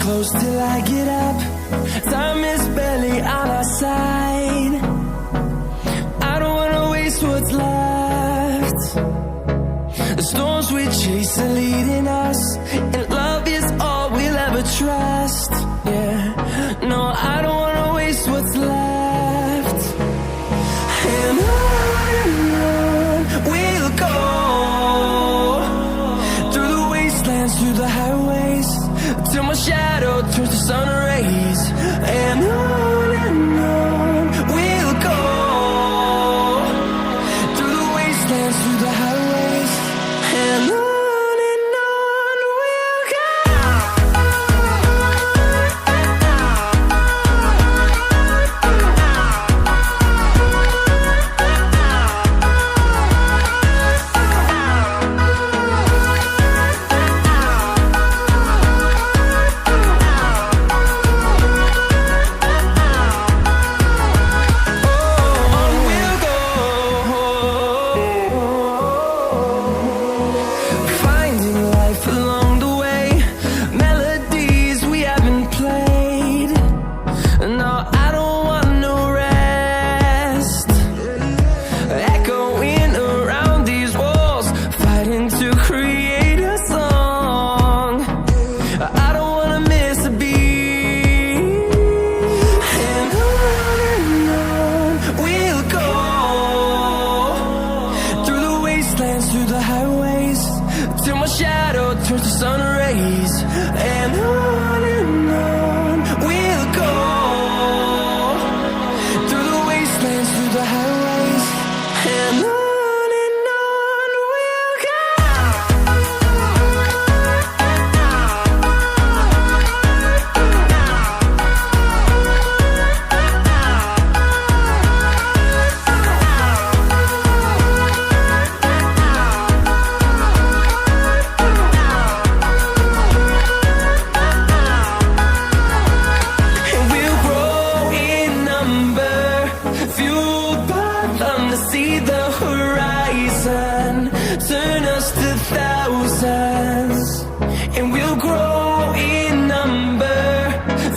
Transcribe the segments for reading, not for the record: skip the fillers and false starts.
close till I get up. Time is barely on our side. I don't wanna waste what's left. The storms we chase are leading us, and love is all we'll ever trust. Yeah, no, I don't wanna waste what's left. And on we'll go, through the wastelands, through the highways, till my shadow turns to sun rays. And on we'll go, through the wastelands, through the highways, and on we'll go. Through the highways, till my shadow turns to sun rays. And on we'll go, through the wastelands, through the highways, and on we'll go. See the horizon, turn us to thousands, and we'll grow in number,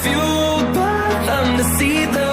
fueled by them to see the